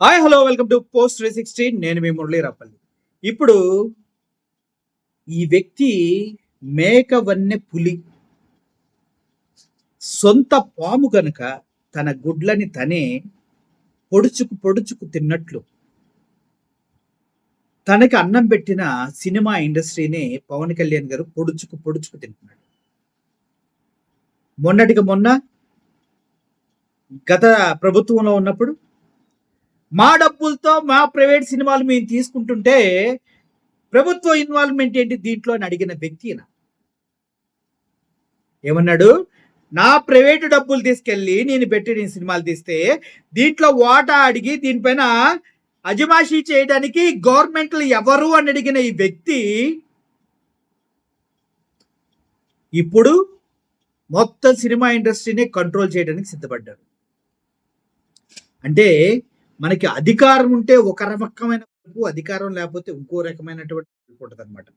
Hi hello welcome to post 360. నేను మీ మురళీ రాపల్లి. ఇప్పుడు ఈ వ్యక్తి మేక వన్నె పులి సొంత పాము కనుక తన గుడ్లని తనే పొడుచుకు పొడుచుకు తిన్నట్లు తనకి అన్నం పెట్టిన సినిమా ఇండస్ట్రీని పవన్ కళ్యాణ్ గారు పొడుచుకు పొడుచుకు తింటున్నాడు. మొన్నటికి మొన్న గత ప్రభుత్వంలో ఉన్నప్పుడు మా డబ్బులతో మా ప్రైవేట్ సినిమాలు మేము తీసుకుంటుంటే ప్రభుత్వ ఇన్వాల్వ్మెంట్ ఏంటి దీంట్లో అని అడిగిన వ్యక్తి ఏమన్నాడు? నా ప్రైవేటు డబ్బులు తీసుకెళ్ళి నేను సినిమాలు తీస్తే దీంట్లో వాటా అడిగి దీనిపైన అజమాషీ చేయడానికి గవర్నమెంట్లు ఎవరు అని అడిగిన ఈ వ్యక్తి ఇప్పుడు మొత్తం సినిమా ఇండస్ట్రీని కంట్రోల్ చేయడానికి సిద్ధపడ్డాడు. అంటే మనకి అధికారం ఉంటే ఒక రకమైన అధికారం లేకపోతే ఇంకో రకమైనటువంటి ఉంటుంది అనమాట.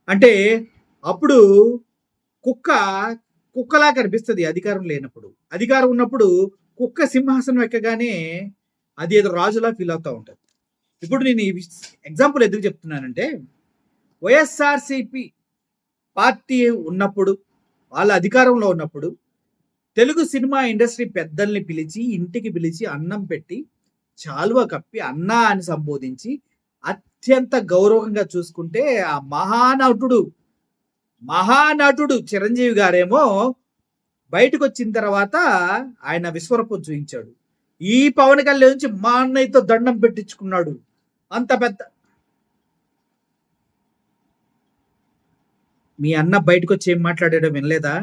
అంటే అప్పుడు కుక్కలా కనిపిస్తుంది అధికారం లేనప్పుడు. అధికారం ఉన్నప్పుడు కుక్క సింహాసనం ఎక్కగానే అది ఏదో రాజులా ఫీల్ అవుతూ ఉంటుంది. ఇప్పుడు నేను ఈ ఎగ్జాంపుల్ ఎందుకు చెప్తున్నానంటే, వైఎస్ఆర్సిపి పార్టీ ఉన్నప్పుడు, వాళ్ళ అధికారంలో ఉన్నప్పుడు తెలుగు సినిమా ఇండస్ట్రీ పెద్దల్ని పిలిచి ఇంటికి పిలిచి అన్నం పెట్టి చాలువ కప్పి అన్నా అని సంబోధించి అత్యంత గౌరవంగా చూసుకుంటే ఆ మహానటుడు చిరంజీవి గారేమో బయటకు వచ్చిన తర్వాత ఆయన విశ్వరూపం చూపించాడు. ఈ పవన్ కళ్యాణ్ నుంచి మా అన్నయ్యతో దండం పెట్టించుకున్నాడు. అంత పెద్ద మీ అన్న బయటకు వచ్చి ఏం మాట్లాడాడో వినలేదా?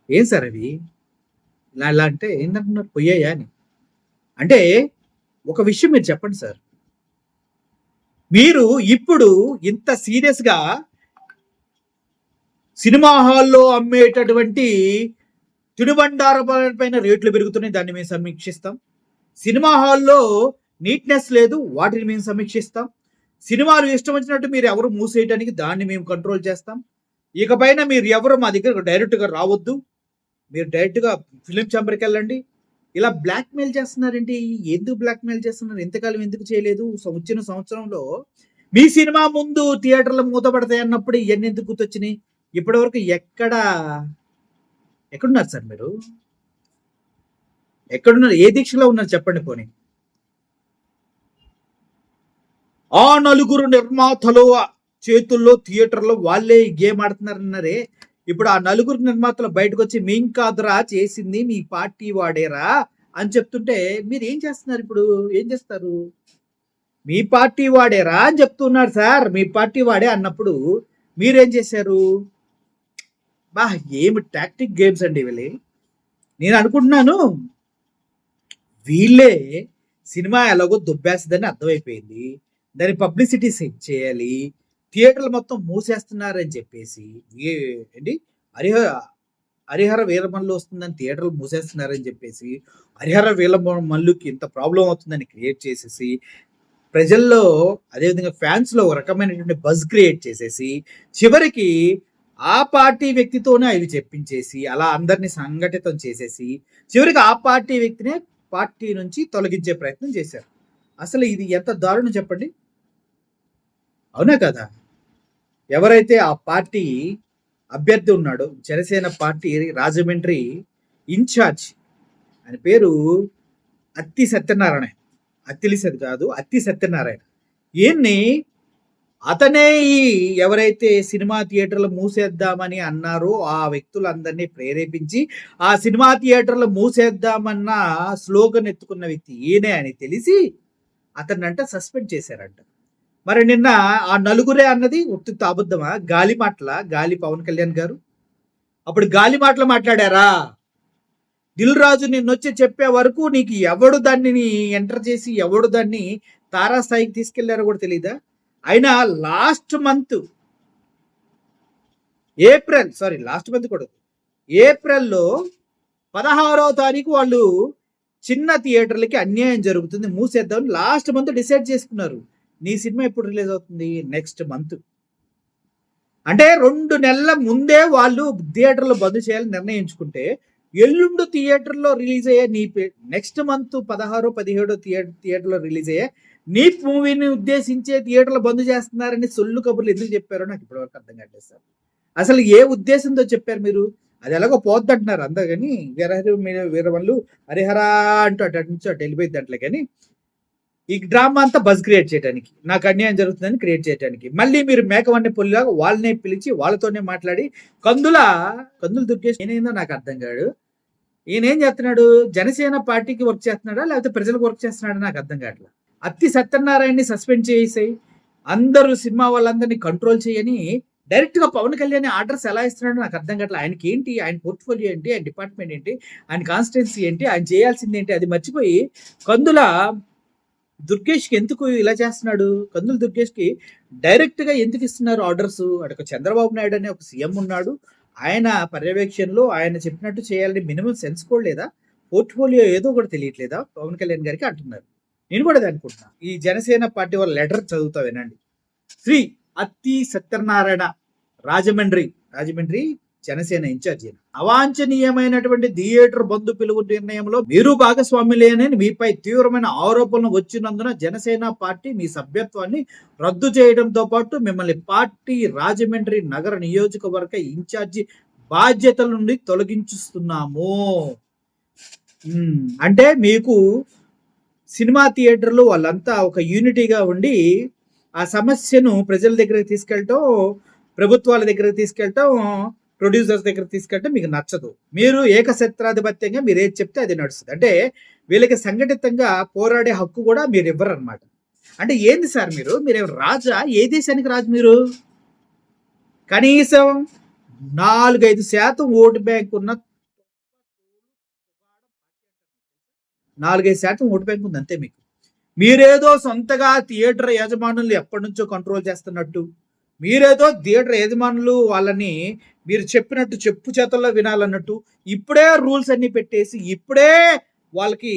ఏం సార్ అవి ఇలా అంటే ఏంటంటున్నారు? పోయాయా అని. అంటే ఒక విషయం మీరు చెప్పండి సార్, మీరు ఇప్పుడు ఇంత సీరియస్గా సినిమా హాల్లో అమ్మేటటువంటి తినుబండారాలపైన రేట్లు పెరుగుతున్నాయి, దాన్ని మేము సమీక్షిస్తాం. సినిమా హాల్లో నీట్నెస్ లేదు, వాటిని మేము సమీక్షిస్తాం. సినిమాలు ఇష్టం వచ్చినట్టు మీరు ఎవరు మూసేయడానికి దాన్ని మేము కంట్రోల్ చేస్తాం. ఇకపైన మీరు ఎవరు మా దగ్గర డైరెక్ట్గా రావద్దు, మీరు డైరెక్ట్గా ఫిలిం ఛాంబర్కి వెళ్ళండి. ఇలా బ్లాక్మెయిల్ చేస్తున్నారండి. ఎందుకు బ్లాక్మెయిల్ చేస్తున్నారు? ఎంతకాలం ఎందుకు చేయలేదు? వచ్చిన సంవత్సరంలో మీ సినిమా ముందు థియేటర్లు మూతపడతాయి అన్నప్పుడు ఇవన్నీ ఎందుకు గుర్తొచ్చినాయి? ఇప్పటివరకు ఎక్కడున్నారు సార్ మీరు? ఎక్కడున్నారు? ఏ దీక్షలో ఉన్నారు చెప్పండి పోనీ. ఆ నలుగురు నిర్మాతలు చేతుల్లో థియేటర్లో వాళ్ళే గేమ్ ఆడుతున్నారన్నారే, ఇప్పుడు ఆ నలుగురు నిర్మాతలు బయటకు వచ్చి మేం కాదురా చేసింది మీ పార్టీ వాడేరా అని చెప్తుంటే మీరు ఏం చేస్తున్నారు? ఇప్పుడు ఏం చేస్తారు? మీ పార్టీ వాడేరా అని చెప్తున్నారు సార్. మీ పార్టీ వాడే అన్నప్పుడు మీరేం చేశారు? బా ఏమి టాక్టిక్ గేమ్స్ అండి వీళ్ళే. నేను అనుకుంటున్నాను వీళ్ళే సినిమా ఎలాగో దుబ్బేస్తుందని అర్థమైపోయింది, దాని పబ్లిసిటీ సెట్ చేయాలి, థియేటర్లు మొత్తం మూసేస్తున్నారని చెప్పేసి ఏంటి హరిహర వీరమల్లు వస్తుందని థియేటర్లు మూసేస్తున్నారని చెప్పేసి హరిహర వీరమల్లుకి ఇంత ప్రాబ్లం అవుతుందని క్రియేట్ చేసేసి ప్రజల్లో అదేవిధంగా ఫ్యాన్స్లో ఒక రకమైనటువంటి బజ్ క్రియేట్ చేసేసి చివరికి ఆ పార్టీ వ్యక్తితోనే అవి చెప్పించేసి అలా అందరినీ సంఘటితం చేసేసి చివరికి ఆ పార్టీ వ్యక్తినే పార్టీ నుంచి తొలగించే ప్రయత్నం చేశారు. అసలు ఇది ఎంత దారుణం చెప్పండి, అవునా కదా? ఎవరైతే ఆ పార్టీ అభ్యర్థి ఉన్నాడో, జనసేన పార్టీ రాజమండ్రి ఇన్ఛార్జ్, ఆయన పేరు అత్తి సత్యనారాయణ, అత్తిలిసది కాదు, అత్తి సత్యనారాయణ. ఈయన్ని అతనే ఈ ఎవరైతే సినిమా థియేటర్లు మూసేద్దామని అన్నారో ఆ వ్యక్తులందరినీ ప్రేరేపించి ఆ సినిమా థియేటర్లు మూసేద్దామన్న స్లోగన్ ఎత్తుకున్న వ్యక్తి ఈయనే అని తెలిసి అతన్నంట సస్పెండ్ చేశారంట. మరి నిన్న ఆ నలుగురే అన్నది ఉత్తుత్త అబద్ధమా? గాలి పవన్ కళ్యాణ్ గారు అప్పుడు గాలి మాటలు మాట్లాడారా? దిల్ రాజు నిన్నొచ్చి చెప్పే వరకు నీకు ఎవడు దాన్ని ఎంటర్ చేసి ఎవడు దాన్ని తారాస్థాయికి తీసుకెళ్లారో కూడా తెలీదా? అయినా లాస్ట్ మంత్ ఏప్రిల్లో 16వ తారీఖు వాళ్ళు చిన్న థియేటర్లకి అన్యాయం జరుగుతుంది మూసేద్దామని లాస్ట్ మంత్ డిసైడ్ చేసుకున్నారు. నీ సినిమా ఎప్పుడు రిలీజ్ అవుతుంది? Next month. అంటే 2 నెలల ముందే వాళ్ళు థియేటర్లు బంద్ చేయాలని నిర్ణయించుకుంటే ఎల్లుండి థియేటర్‌లో రిలీజ్ అయ్యే నెక్స్ట్ మంత్ 16, 17 థియేటర్‌లో రిలీజ్ అయ్యే నీ మూవీని ఉద్దేశించే థియేటర్‌లు బంద్ చేస్తున్నారని సొల్లు కబుర్లు ఎందుకు చెప్పారో నాకు ఇప్పటివరకు అర్థం కావట్లేదు సార్. అసలు ఏ ఉద్దేశంతో చెప్పారు మీరు? అది ఎలాగో పోద్దంటున్నారు అందరు గాని వీరవల్లు హరిహర అంటూ అటు నుంచి అటు వెళ్ళిపోయిద్దంటలే కానీ ఈ డ్రామా అంతా బజ్ క్రియేట్ చేయడానికి, నాకు అన్యాయం జరుగుతుందని క్రియేట్ చేయడానికి, మళ్ళీ మీరు మేకవన్నీ పొల్లిలాగా వాళ్ళనే పిలిచి వాళ్ళతోనే మాట్లాడి కందులు దుర్గేష్ ఏమైందో నాకు అర్థం కాడు. ఈయన ఏం చేస్తున్నాడు? జనసేన పార్టీకి వర్క్ చేస్తున్నాడా లేకపోతే ప్రజలకు వర్క్ చేస్తున్నాడా నాకు అర్థం కావట్లేదు. అత్తి సత్యనారాయణని సస్పెండ్ చేసేసాయి, అందరూ సినిమా వాళ్ళందరినీ కంట్రోల్ చేయని డైరెక్ట్ గా పవన్ కళ్యాణ్ ఆర్డర్స్ ఎలా ఇస్తున్నాడో నాకు అర్థం కావట్లేదు. ఆయనకి ఏంటి, ఆయన పోర్ట్ఫోలియో ఏంటి, ఆయన డిపార్ట్మెంట్ ఏంటి, ఆయన కాన్స్టిట్యున్సీ ఏంటి, ఆయన చేయాల్సింది ఏంటి అది మర్చిపోయి కందుల దుర్గేష్కి ఎందుకు ఇలా చేస్తున్నాడు? కందుల దుర్గేష్కి డైరెక్ట్ గా ఎందుకు ఇస్తున్నారు ఆర్డర్స్? అక్కడ చంద్రబాబు నాయుడు అనే ఒక సీఎం ఉన్నాడు, ఆయన పర్యవేక్షణలో ఆయన చెప్పినట్టు చేయాలని మినిమం సెన్స్ కూడా లేదా? పోర్ట్ఫోలియో ఏదో కూడా తెలియట్లేదా పవన్ కళ్యాణ్ గారికి అంటున్నారు. నేను కూడా అది అనుకుంటున్నా. ఈ జనసేన పార్టీ వాళ్ళ లెటర్ చదువుతా వినండి. శ్రీ అత్తి సత్యనారాయణ, రాజమండ్రి జనసేన ఇన్ఛార్జి. అవాంఛనీయమైనటువంటి థియేటర్ బంధు పిలుపు నిర్ణయంలో మీరు భాగస్వాములేనని మీపై తీవ్రమైన ఆరోపణలు వచ్చినందున జనసేన పార్టీ మీ సభ్యత్వాన్ని రద్దు చేయడంతో పాటు మిమ్మల్ని పార్టీ రాజమండ్రి నగర నియోజకవర్గ ఇన్ఛార్జి బాధ్యతల నుండి తొలగించుస్తున్నాము. అంటే మీకు సినిమా థియేటర్లు వాళ్ళంతా ఒక యూనిటీగా ఉండి ఆ సమస్యను ప్రజల దగ్గరికి తీసుకెళ్ళటం, ప్రభుత్వాల దగ్గరికి తీసుకెళ్ళటం, ప్రొడ్యూసర్స్ దగ్గర తీసుకెళ్ళటం మీకు నచ్చదు. మీరు ఏకఛత్రాధిపత్యంగా మీరు ఏది చెప్తే అది నడుస్తుంది. అంటే వీళ్ళకి సంఘటితంగా పోరాడే హక్కు కూడా మీరు ఇవ్వరు అనమాట. అంటే ఏంది సార్ మీరు రాజా? ఏ దేశానికి రాజు మీరు? కనీసం 4-5% ఓటు బ్యాంక్ ఉన్న 4-5% ఓటు బ్యాంక్ ఉంది అంతే మీకు. మీరేదో సొంతగా థియేటర్ యజమానులు ఎప్పటి నుంచో కంట్రోల్ చేస్తున్నట్టు, మీరేదో థియేటర్ యజమానులు వాళ్ళని మీరు చెప్పినట్టు చెప్పు చేతల్లో వినాలన్నట్టు ఇప్పుడే రూల్స్ అన్ని పెట్టేసి ఇప్పుడే వాళ్ళకి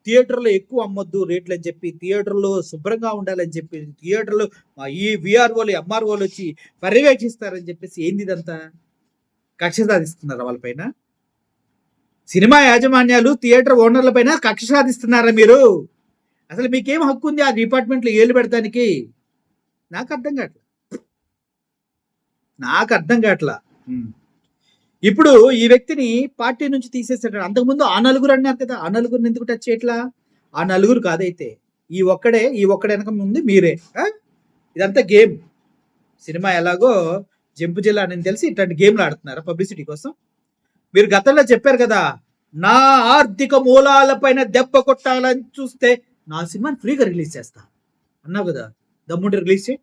థియేటర్లో ఎక్కువ అమ్మొద్దు రేట్లు అని చెప్పి, థియేటర్లో శుభ్రంగా ఉండాలని చెప్పి, థియేటర్లో ఈ విఆర్ఓలు ఎంఆర్ఓలు వచ్చి పర్యవేక్షిస్తారని చెప్పేసి ఏంది ఇదంతా? కక్ష సాధిస్తున్నారా వాళ్ళపైన? సినిమా యాజమాన్యాలు థియేటర్ ఓనర్ల పైన కక్ష సాధిస్తున్నారా మీరు? అసలు మీకేం హక్కు ఉంది ఆ డిపార్ట్మెంట్లో ఏళ్ళు పెడతానికి? నాకు అర్థం కావట్లా. ఇప్పుడు ఈ వ్యక్తిని పార్టీ నుంచి తీసేసాడు. అంతకుముందు ఆ నలుగురు అన్నారు కదా, ఆ నలుగురిని ఎందుకు టచ్ చేయట్లా? ఆ నలుగురు కాదైతే ఈ ఒక్కడే వెనక ముందు మీరే. ఇదంతా గేమ్. సినిమా ఎలాగో జంపు జిల్లా అని తెలిసి ఇట్లాంటి గేమ్లు ఆడుతున్నారా పబ్లిసిటీ కోసం? మీరు గతంలో చెప్పారు కదా, నా ఆర్థిక మూలాలపైన దెబ్బ కొట్టాలని చూస్తే నా సినిమాని ఫ్రీగా రిలీజ్ చేస్తా అన్నావు కదా. దమ్ముండి రిలీజ్ చేయి.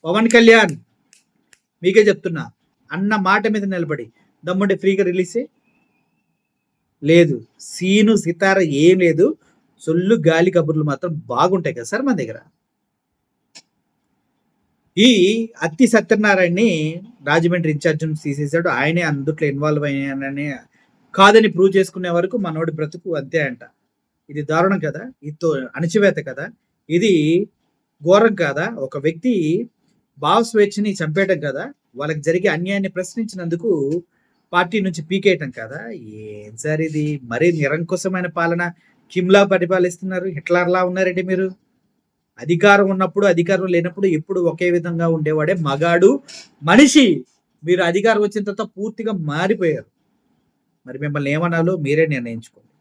పవన్ కళ్యాణ్ మీకే చెప్తున్నా, అన్న మాట మీద నిలబడి దమ్ముండి ఫ్రీగా రిలీజ్ చేయి. లేదు, సీను సితార ఏం లేదు, సొల్లు గాలి కబుర్లు మాత్రం బాగుంటాయి కదా సార్ మన దగ్గర. ఈ అత్తి సత్యనారాయణని రాజమండ్రి ఇన్ఛార్జ్ తీసేసాడు. ఆయనే అందుట్లో ఇన్వాల్వ్ అయ్యానని కాదని ప్రూవ్ చేసుకునే వరకు మనోడి బ్రతుకు అంతే అంట. ఇది దారుణం కదా, ఇది అణచివేత కదా, ఇది ఘోరం కాదా? ఒక వ్యక్తి భావ స్వేచ్ఛని చంపేయటం కదా, వాళ్ళకి జరిగే అన్యాయాన్ని ప్రశ్నించినందుకు పార్టీ నుంచి పీకేయటం కదా. ఏం సార్ ఇది? మరీ నిరంకుశమైన పాలన కిమ్లా పరిపాలిస్తున్నారు, హిట్లర్లా ఉన్నారండి మీరు. అధికారం ఉన్నప్పుడు అధికారం లేనప్పుడు ఎప్పుడు ఒకే విధంగా ఉండేవాడే మగాడు మనిషి. మీరు అధికారం వచ్చిన తర్వాత పూర్తిగా మారిపోయారు. మరి మిమ్మల్ని ఏమనాలో మీరే నిర్ణయించుకోండి.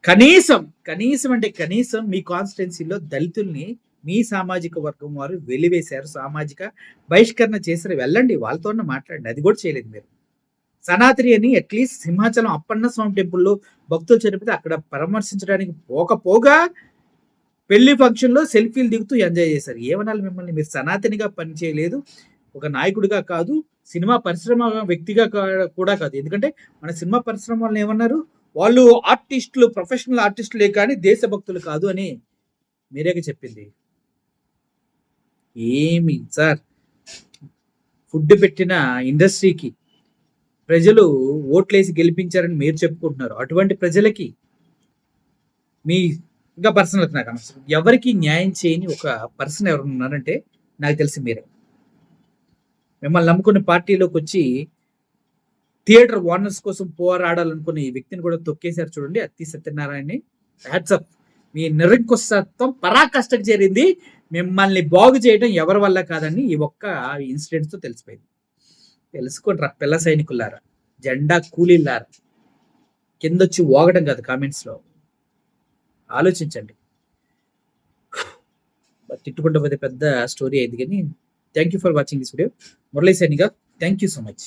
కనీసం అంటే కనీసం మీ కాన్స్టిట్యున్సీలో దళితుల్ని మీ సామాజిక వర్గం వారు వెలివేశారు, సామాజిక బహిష్కరణ చేశారు. వెళ్ళండి, వాళ్ళతో మాట్లాడండి. అది కూడా చేయలేదు మీరు. సనాతని అని అట్లీస్ట్ సింహాచలం అప్పన్న స్వామి టెంపుల్లో భక్తులు చనిపోతే అక్కడ పరామర్శించడానికి పోగా పెళ్లి ఫంక్షన్లో సెల్ఫీలు దిగుతూ ఎంజాయ్ చేశారు. ఏమనాలి మిమ్మల్ని? మీరు సనాతనిగా పనిచేయలేదు, ఒక నాయకుడిగా కాదు, సినిమా పరిశ్రమ వ్యక్తిగా కూడా కాదు. ఎందుకంటే మన సినిమా పరిశ్రమ వాళ్ళని ఏమన్నారు? వాళ్ళు ఆర్టిస్టులు, ప్రొఫెషనల్ ఆర్టిస్టులే కానీ దేశభక్తులు కాదు అని మీరేగా చెప్పింది. ఏమి సార్, ఫుడ్ పెట్టిన ఇండస్ట్రీకి ప్రజలు ఓట్లేసి గెలిపించారని మీరు చెప్పుకుంటున్నారు. అటువంటి ప్రజలకి మీ ఇంకా పర్సనల్ నాకు అనవసరం, ఎవరికి న్యాయం చేయని ఒక పర్సన్ ఎవరు ఉన్నారంటే నాకు తెలిసి మీరే. మిమ్మల్ని నమ్ముకున్న పార్టీలోకి వచ్చి థియేటర్ ఓనర్స్ కోసం పోరాడాలనుకున్న ఈ వ్యక్తిని కూడా తొక్కేశారు చూడండి, అత్తి సత్యనారాయణని. హ్యాట్సప్, మీ నిరంకుశత్వం పరాకాష్ఠకు చేరింది. మిమ్మల్ని బాగు చేయడం ఎవరి వల్ల కాదని ఈ ఒక్క ఇన్సిడెంట్స్ తో తెలిసిపోయింది. తెలుసుకోండి రా పిల్ల సైనికులారా, జెండా కూలీలారా, కిందొచ్చి ఓగడం కాదు కామెంట్స్ లో, ఆలోచించండి. తిట్టుకుంటూ పోతే పెద్ద స్టోరీ అయింది కానీ thank you for watching this video. Murali సైనిగా, థ్యాంక్ యూ సో మచ్.